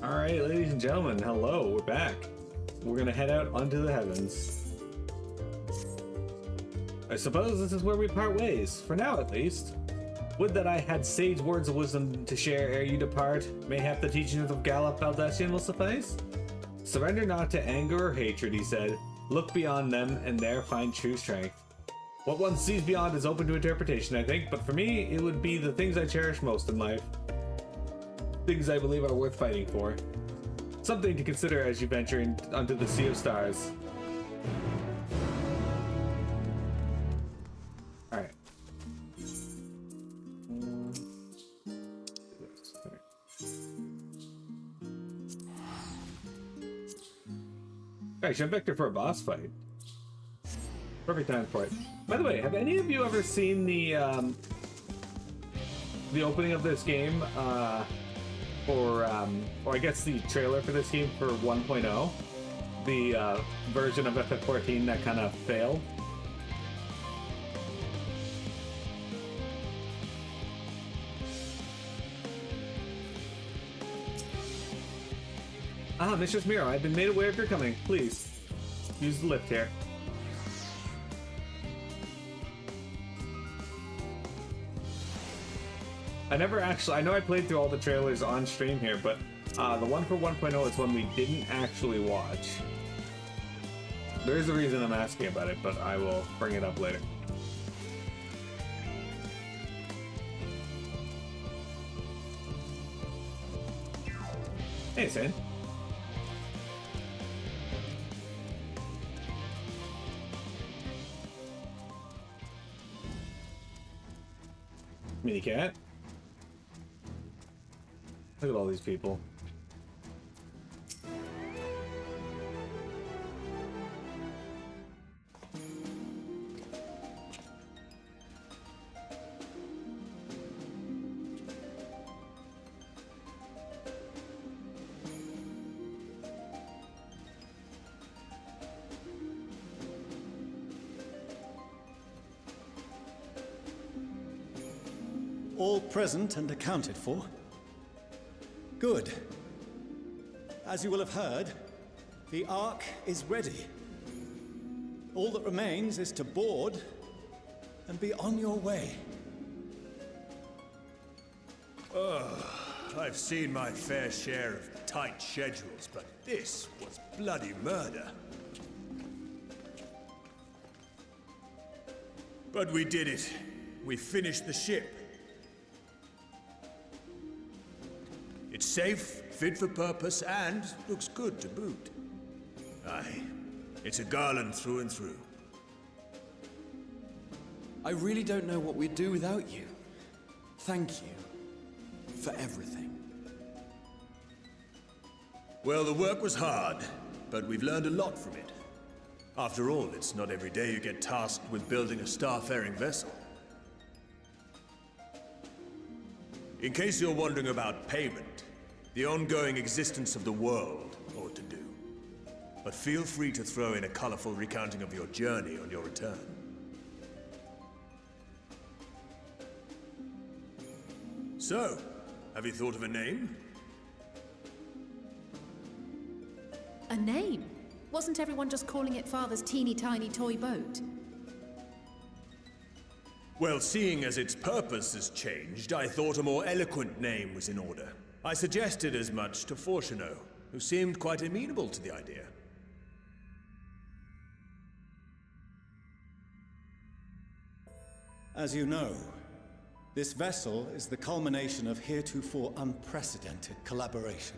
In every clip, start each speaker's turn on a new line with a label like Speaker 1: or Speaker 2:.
Speaker 1: Alright, ladies and gentlemen, hello, we're back. We're gonna head out onto the heavens. I suppose this is where we part ways, for now at least. Would that I had sage words of wisdom to share ere you depart. Mayhap the teachings of Gallup Baldessian will suffice? Surrender not to anger or hatred, he said. Look beyond them, and there find true strength. What one sees beyond is open to interpretation, I think, but for me, it would be the things I cherish most in life. Things I believe are worth fighting for. Something to consider as you venture onto the Sea of Stars. Alright. Alright, jump Vector for a boss fight. Perfect time for it. By the way, have any of you ever seen the opening of this game, or I guess the trailer for this game for 1.0, the version of FF14 that kind of failed? Ah, Mistress Miro, I've been made aware of your coming. Please, use the lift here. I know I played through all the trailers on stream here, but the one for 1.0 is one we didn't actually watch. There is a reason I'm asking about it, but I will bring it up later. Hey, Sane. Mini cat. Look at all these people.
Speaker 2: All present and accounted for? Good. As you will have heard, the Ark is ready. All that remains is to board and be on your way.
Speaker 3: I've seen my fair share of tight schedules, but this was bloody murder. But we did it. We finished the ship. It's safe, fit for purpose, and looks good to boot. Aye, it's a Garland through and through.
Speaker 4: I really don't know what we'd do without you. Thank you for everything.
Speaker 3: Well, the work was hard, but we've learned a lot from it. After all, it's not every day you get tasked with building a starfaring vessel. In case you're wondering about payment, the ongoing existence of the world ought to do. But feel free to throw in a colorful recounting of your journey on your return. So, have you thought of a name?
Speaker 5: A name? Wasn't everyone just calling it Father's teeny tiny toy boat?
Speaker 3: Well, seeing as its purpose has changed, I thought a more eloquent name was in order. I suggested as much to Fortuno, who seemed quite amenable to the idea.
Speaker 2: As you know, this vessel is the culmination of heretofore unprecedented collaboration.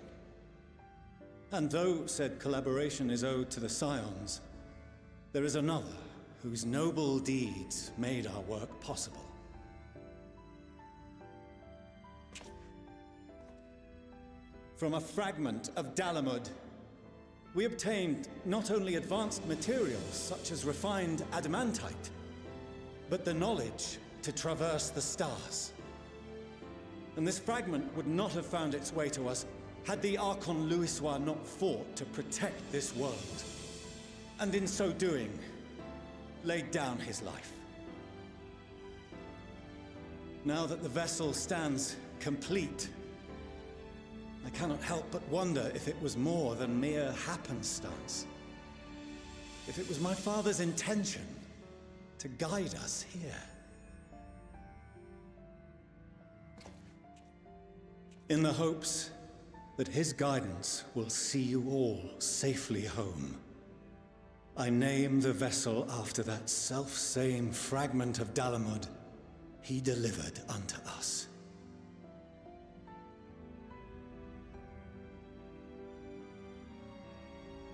Speaker 2: And though said collaboration is owed to the scions, there is another whose noble deeds made our work possible. From a fragment of Dalamud, we obtained not only advanced materials such as refined adamantite, but the knowledge to traverse the stars. And this fragment would not have found its way to us had the Archon Louisois not fought to protect this world, and in so doing, laid down his life. Now that the vessel stands complete, I cannot help but wonder if it was more than mere happenstance. If it was my father's intention to guide us here. In the hopes that his guidance will see you all safely home, I name the vessel after that self-same fragment of Dalamud he delivered unto us.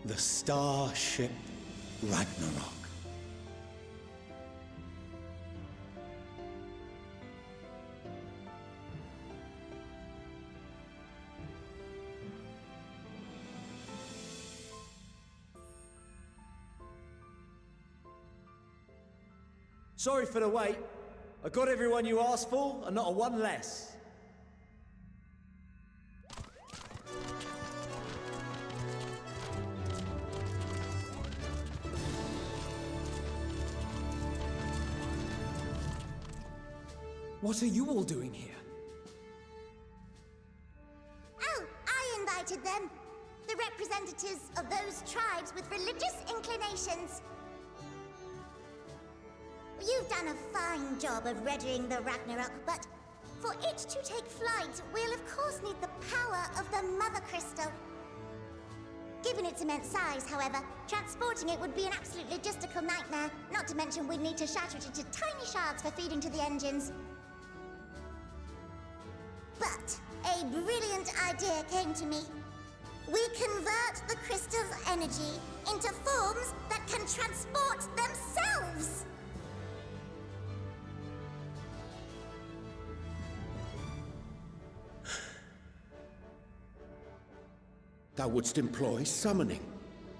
Speaker 2: The starship Ragnarok.
Speaker 6: Sorry for the wait. I got everyone you asked for, and not a one less. What are you all doing here?
Speaker 7: Oh, I invited them. The representatives of those tribes with religious inclinations. You've done a fine job of readying the Ragnarok, but for it to take flight, we'll of course need the power of the Mother Crystal. Given its immense size, however, transporting it would be an absolute logistical nightmare, not to mention we'd need to shatter it into tiny shards for feeding to the engines. But a brilliant idea came to me. We convert the crystal's energy into forms that can transport themselves!
Speaker 8: Thou wouldst employ summoning,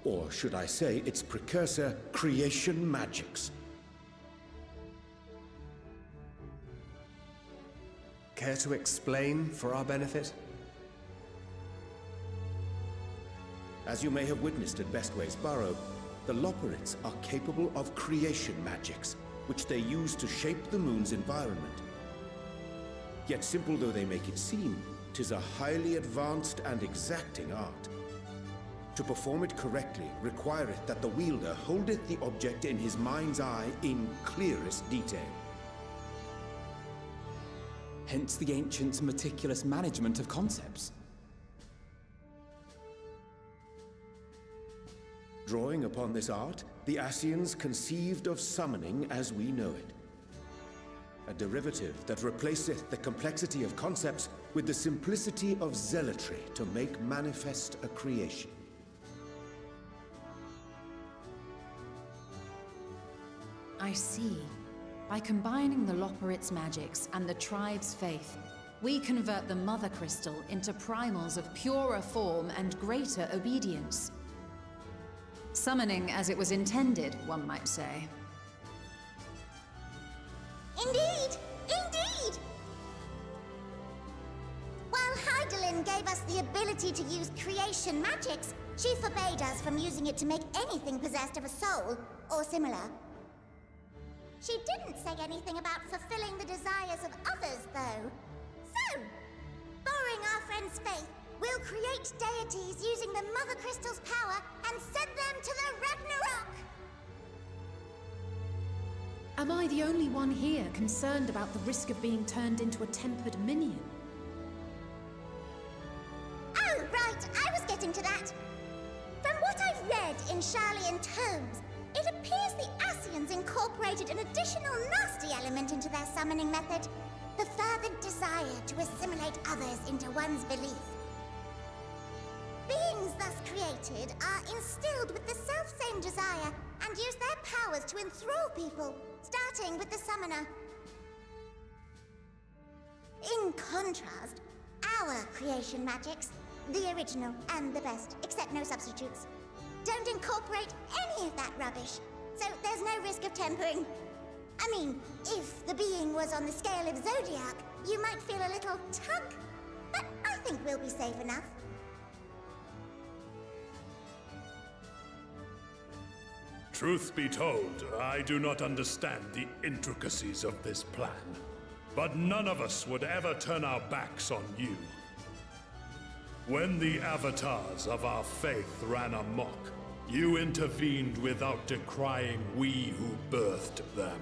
Speaker 8: or should I say its precursor, creation magics.
Speaker 9: Care to explain for our benefit?
Speaker 8: As you may have witnessed at Bestway's Burrow, the Loporrits are capable of creation magics, which they use to shape the moon's environment. Yet simple though they make it seem, 'tis a highly advanced and exacting art. To perform it correctly requireth that the wielder holdeth the object in his mind's eye in clearest detail.
Speaker 10: Hence the ancients' meticulous management of concepts.
Speaker 8: Drawing upon this art, the Ascians conceived of summoning as we know it. A derivative that replaceth the complexity of concepts with the simplicity of zealotry to make manifest a creation.
Speaker 5: I see. By combining the Loporrit's magics and the tribe's faith, we convert the Mother Crystal into primals of purer form and greater obedience. Summoning as it was intended, one might say.
Speaker 7: Indeed! Indeed! While Heidelin gave us the ability to use creation magics, she forbade us from using it to make anything possessed of a soul, or similar. She didn't say anything about fulfilling the desires of others, though. So, borrowing our friend's faith, we'll create deities using the Mother Crystal's power and send them to the Ragnarok!
Speaker 5: Am I the only one here concerned about the risk of being turned into a tempered minion?
Speaker 7: Oh, right, I was getting to that. From what I've read in Sharlayan tomes, it appears the Ascians incorporated an additional nasty element into their summoning method. The fervent desire to assimilate others into one's belief. Beings thus created are instilled with the self-same desire and use their powers to enthrall people, starting with the summoner. In contrast, our creation magics, the original and the best, except no substitutes, don't incorporate any of that rubbish, so there's no risk of tempering. I mean, if the being was on the scale of Zodiac, you might feel a little tug, but I think we'll be safe enough.
Speaker 3: Truth be told, I do not understand the intricacies of this plan. But none of us would ever turn our backs on you.
Speaker 11: When the avatars of our faith ran amok, you intervened without decrying we who birthed them.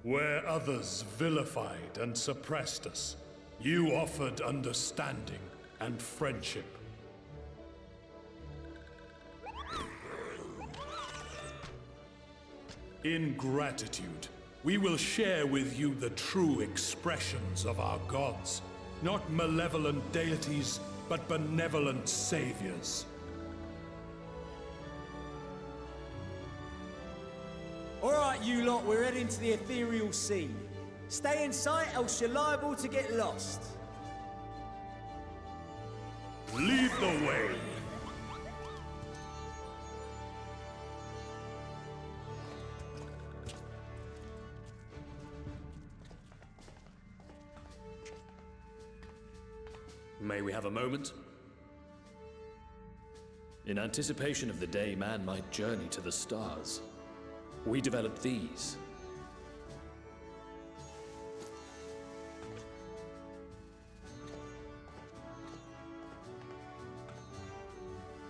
Speaker 11: Where others vilified and suppressed us, you offered understanding and friendship. In gratitude, we will share with you the true expressions of our gods. Not malevolent deities, but benevolent saviors.
Speaker 6: Alright, you lot, we're heading to the ethereal sea. Stay in sight, else you're liable to get lost.
Speaker 11: Lead the way.
Speaker 12: May we have a moment? In anticipation of the day man might journey to the stars, we developed these.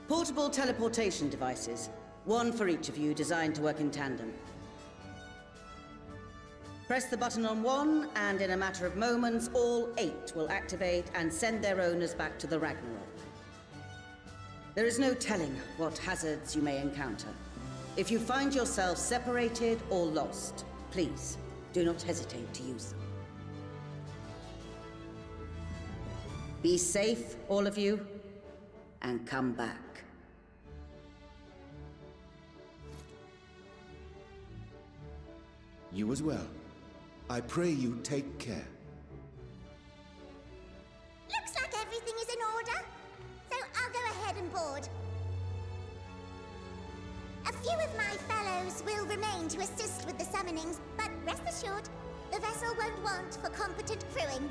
Speaker 13: Portable teleportation devices, one for each of you, designed to work in tandem. Press the button on one, and in a matter of moments, all 8 will activate and send their owners back to the Ragnarok. There is no telling what hazards you may encounter. If you find yourself separated or lost, please do not hesitate to use them. Be safe, all of you, and come back.
Speaker 8: You as well. I pray you take care.
Speaker 7: Looks like everything is in order, so I'll go ahead and board. A few of my fellows will remain to assist with the summonings, but rest assured, the vessel won't want for competent crewing.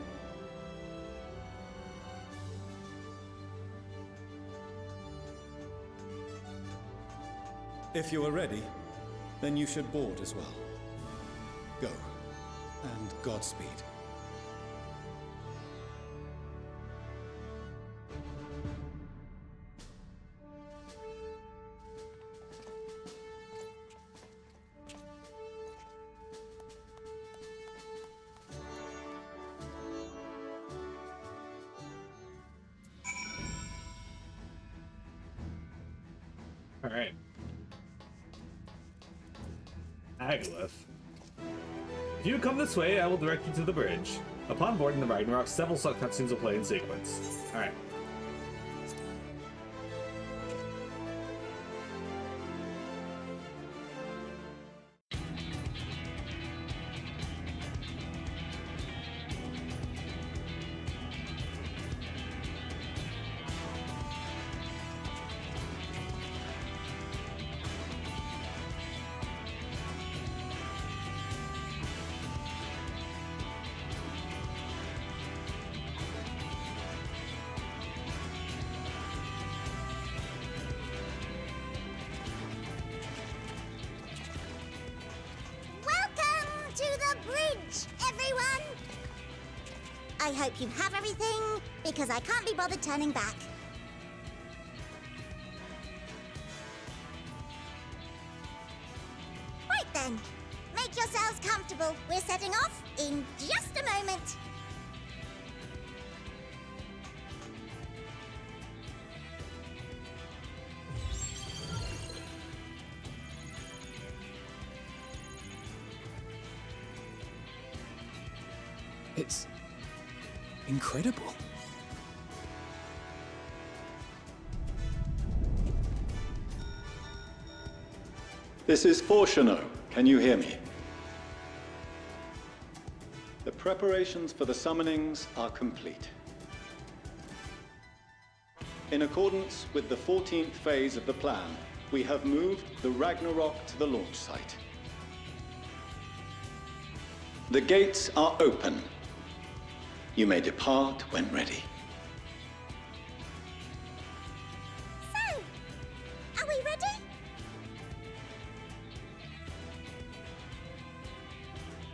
Speaker 2: If you are ready, then you should board as well. Go, and Godspeed.
Speaker 1: All right. Aglyph. If you come this way, I will direct you to the bridge. Upon boarding the Ragnarok, several cutscenes will play in sequence. Alright.
Speaker 7: I hope you have everything, because I can't be bothered turning back. Right then, make yourselves comfortable. We're setting off in just a moment.
Speaker 10: It's incredible.
Speaker 2: This is Fortuno. Can you hear me? The preparations for the summonings are complete. In accordance with the 14th phase of the plan, we have moved the Ragnarok to the launch site. The gates are open. You may depart when ready.
Speaker 7: So, are we ready?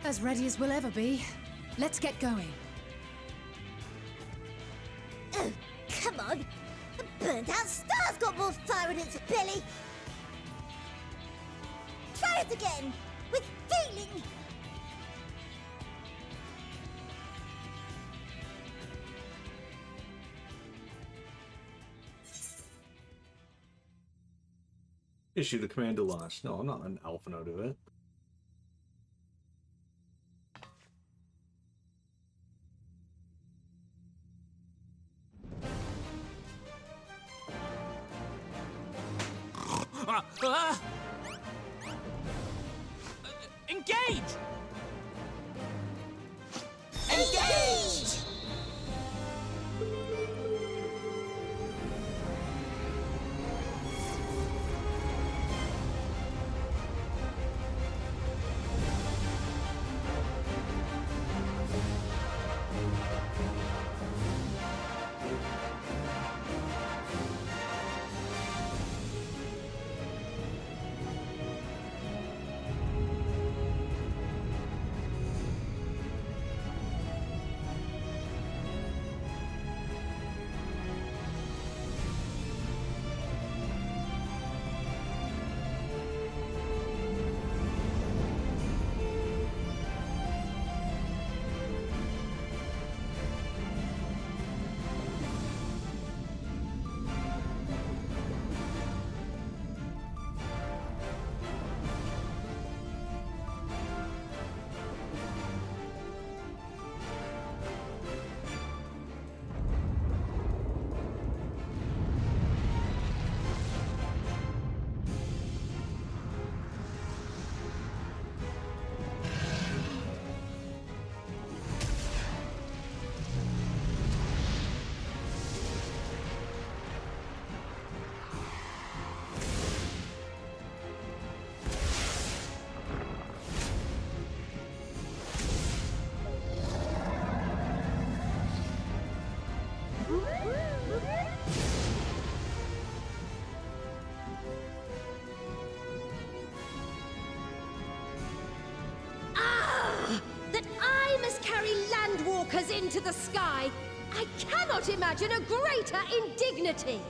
Speaker 5: As ready as we'll ever be. Let's get going.
Speaker 7: come on! The burnt-out star's got more fire in its belly! Try it again! With feeling!
Speaker 1: Issue the command to launch. No, I'm not an alpha node of it.
Speaker 6: Engage!
Speaker 7: Engage!
Speaker 14: That I must carry landwalkers into the sky! I cannot imagine a greater indignity!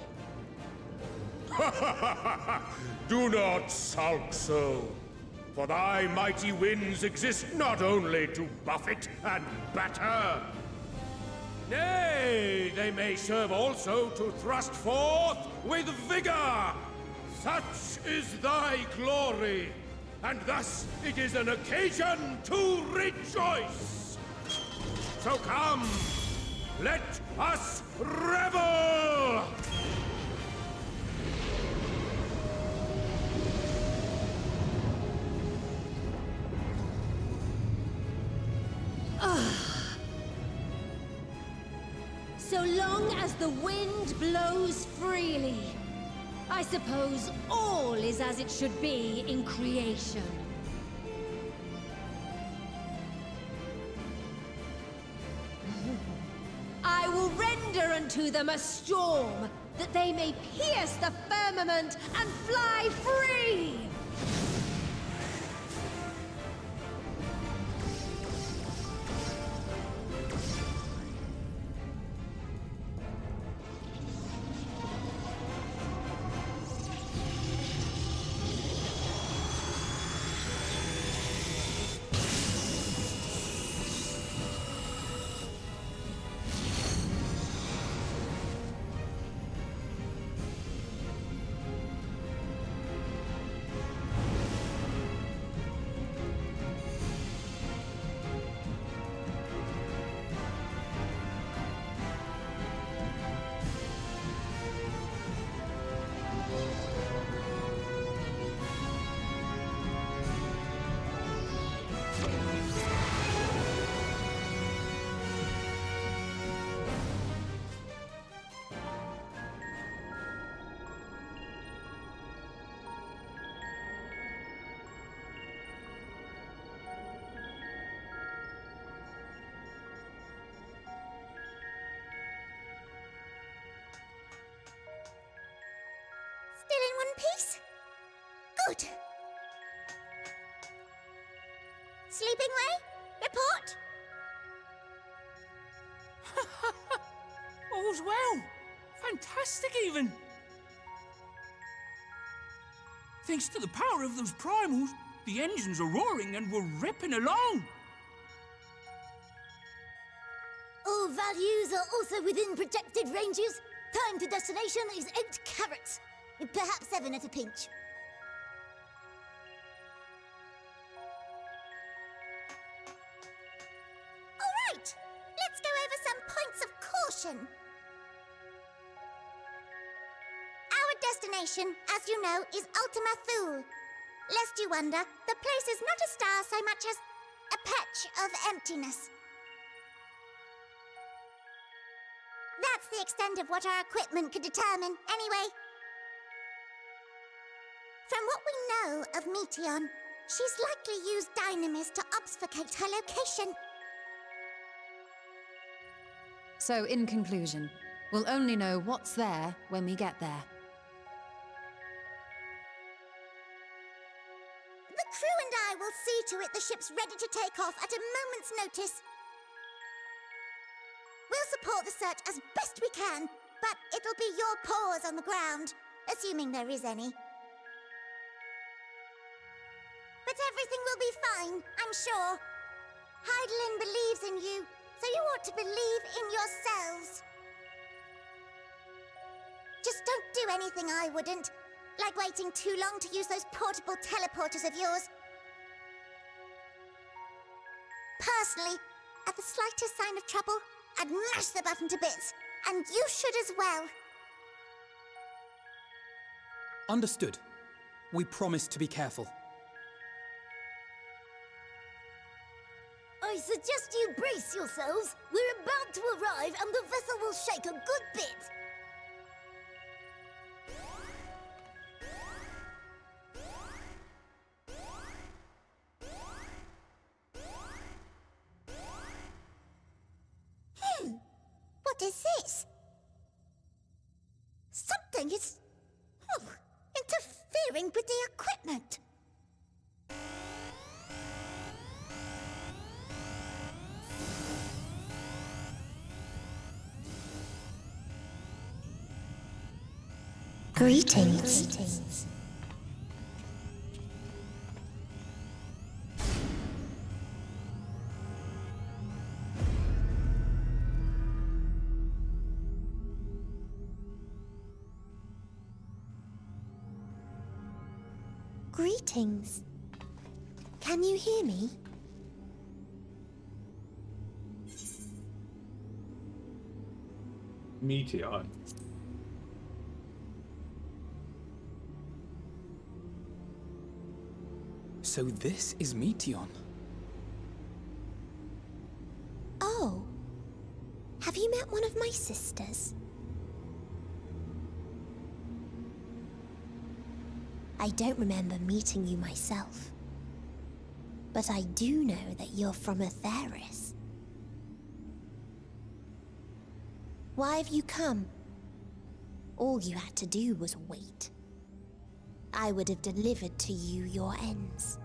Speaker 3: Do not sulk so, for thy mighty winds exist not only to buffet and batter. Nay, they may serve also to thrust forth with vigor. Such is thy glory, and thus it is an occasion to rejoice. So come, let us revel!
Speaker 14: So long as the wind blows freely, I suppose all is as it should be in creation. I will render unto them a storm, that they may pierce the firmament and fly free!
Speaker 7: Still in one piece? Good. Sleeping Way? Report?
Speaker 6: All's well.
Speaker 15: Fantastic, even! Thanks to the power of those primals, the engines are roaring and we're ripping along!
Speaker 14: All values are also within protected ranges. Time to destination is 8 carats. Perhaps 7 at a pinch.
Speaker 7: All right, let's go over some points of caution. Our destination, as you know, is Ultima Thule. Lest you wonder, the place is not a star so much as a patch of emptiness. That's the extent of what our equipment could determine, anyway. From what we know of Meteion, she's likely used dynamis to obfuscate her location.
Speaker 5: So, in conclusion, we'll only know what's there when we get there.
Speaker 7: The crew and I will see to it the ship's ready to take off at a moment's notice. We'll support the search as best we can, but it'll be your paws on the ground, assuming there is any. But everything will be fine, I'm sure. Hydaelyn believes in you, so you ought to believe in yourselves. Just don't do anything I wouldn't, like waiting too long to use those portable teleporters of yours. Personally, at the slightest sign of trouble, I'd mash the button to bits, and you should as well.
Speaker 10: Understood. We promise to be careful.
Speaker 14: I suggest you brace yourselves. We're about to arrive and the vessel will shake a good bit.
Speaker 7: What is this? Something is interfering with the equipment. Greetings. Greetings. Can you hear me?
Speaker 1: Meteion.
Speaker 10: So this is Meteion.
Speaker 7: Oh. Have you met one of my sisters? I don't remember meeting you myself. But I do know that you're from Atheris. Why have you come? All you had to do was wait. I would have delivered to you your ends.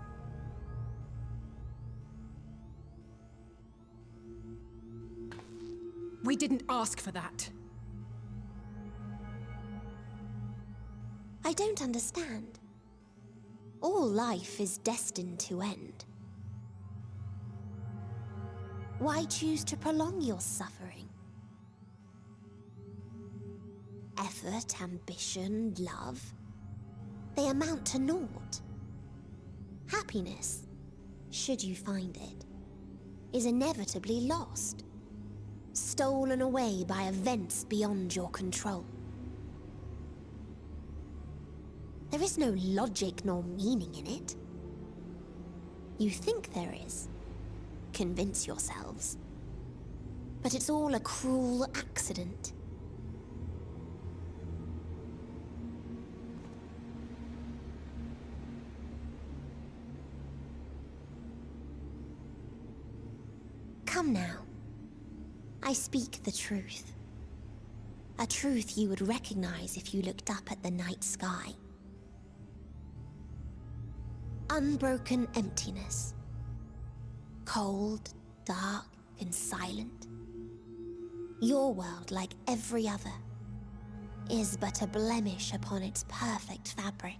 Speaker 16: We didn't ask for that.
Speaker 7: I don't understand. All life is destined to end. Why choose to prolong your suffering? Effort, ambition, love, they amount to naught. Happiness, should you find it, is inevitably lost, stolen away by events beyond your control. There is no logic nor meaning in it. You think there is. Convince yourselves. But it's all a cruel accident. Come now. I speak the truth. A truth you would recognize if you looked up at the night sky. Unbroken emptiness. Cold, dark, and silent. Your world like every other.
Speaker 17: is but a blemish upon its perfect fabric.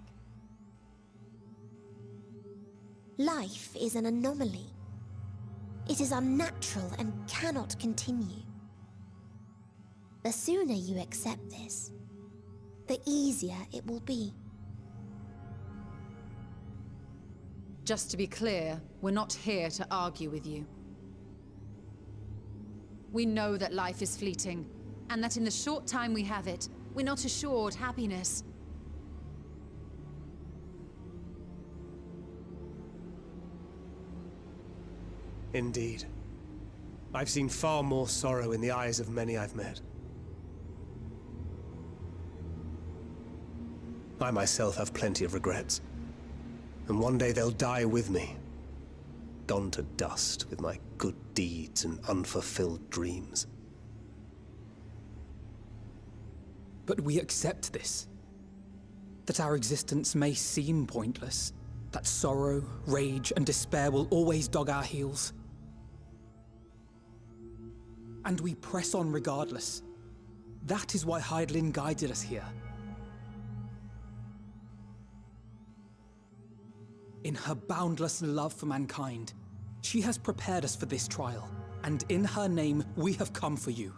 Speaker 17: Life is an anomaly. It is unnatural and cannot continue. The sooner you accept this, the easier it will be.
Speaker 5: Just to be clear, we're not here to argue with you. We know that life is fleeting, and that in the short time we have it, we're not assured happiness.
Speaker 9: Indeed. I've seen far more sorrow in the eyes of many I've met. I myself have plenty of regrets. And one day they'll die with me, gone to dust with my good deeds and unfulfilled dreams.
Speaker 10: But we accept this. That our existence may seem pointless. That sorrow, rage, and despair will always dog our heels. And we press on regardless. That is why Hydaelyn guided us here. In her boundless love for mankind, she has prepared us for this trial, and in her name, we have come for you.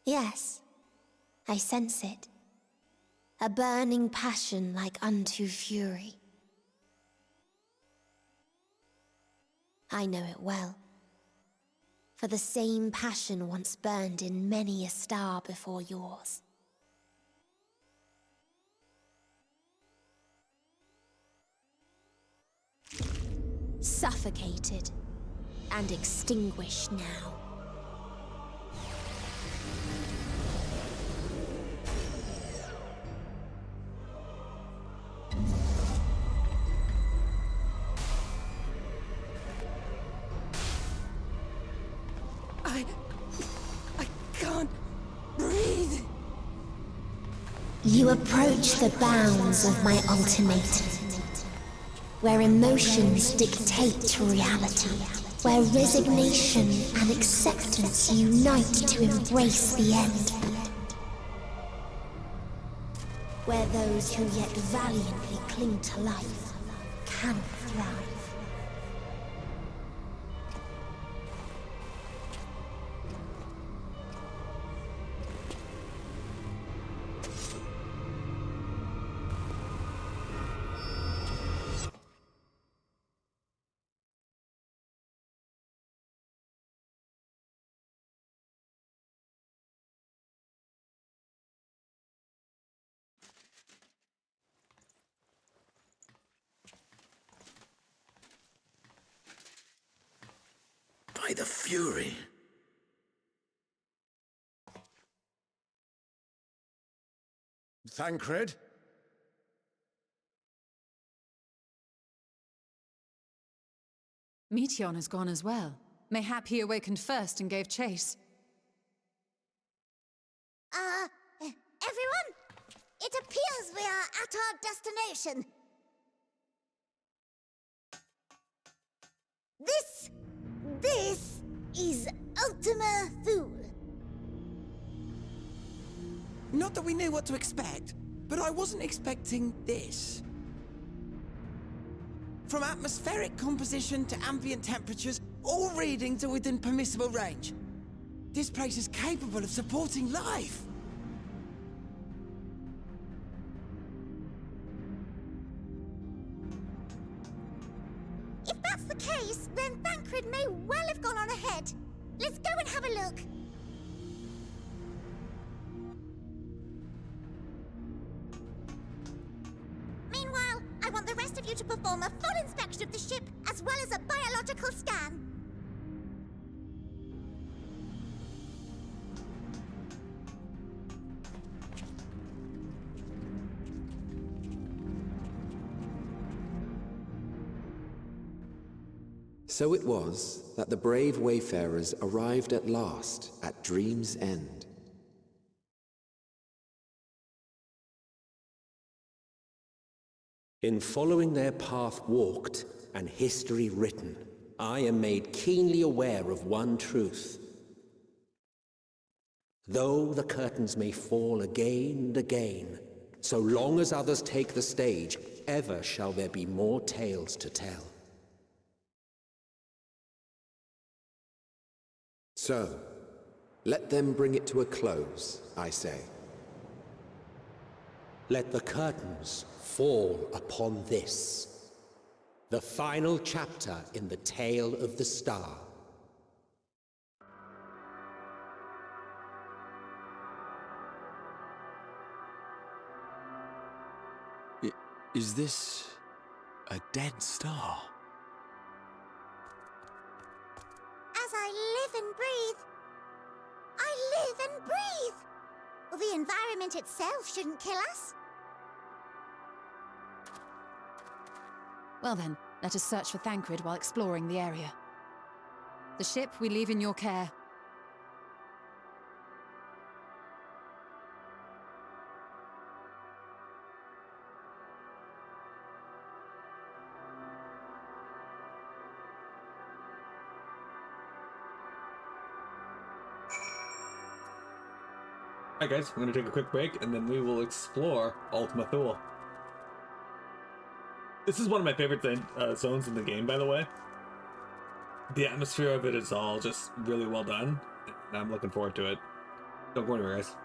Speaker 17: Yes, I sense it. A burning passion like unto fury. I know it well. For the same passion once burned in many a star before yours. Suffocated and extinguished now.
Speaker 16: I can't breathe.
Speaker 17: You approach the bounds of my ultimatum, where emotions dictate reality, where resignation and acceptance unite to embrace the end, where those who yet valiantly cling to life cannot thrive.
Speaker 8: By the Fury.
Speaker 9: Thancred?
Speaker 5: Meteion has gone as well. Mayhap he awakened first and gave chase.
Speaker 7: Everyone? It appears we are at our destination. This is Ultima Thule.
Speaker 6: Not that we knew what to expect, but I wasn't expecting this. From atmospheric composition to ambient temperatures, all readings are within permissible range. This place is capable of supporting life.
Speaker 7: If that's the case, then Thancred may well have gone on ahead. Let's go and have a look. Meanwhile, I want the rest of you to perform a full inspection of the ship, as well as a biological scan.
Speaker 18: So it was that the brave wayfarers arrived at last at Dream's End. In following their path walked and history written, I am made keenly aware of one truth. Though the curtains may fall again and again, so long as others take the stage, ever shall there be more tales to tell. So, let them bring it to a close, I say. Let the curtains fall upon this, the final chapter in the tale of the star.
Speaker 19: Is this a dead star?
Speaker 7: As I live and breathe, I live and breathe! Well, the environment itself shouldn't kill us.
Speaker 5: Well then, let us search for Thancred while exploring the area. The ship we leave in your care.
Speaker 1: Alright guys, we're gonna take a quick break and then we will explore Ultima Thule. This is one of my favorite zones in the game, by the way. The atmosphere of it is all just really well done, and I'm looking forward to it. Don't go anywhere, guys.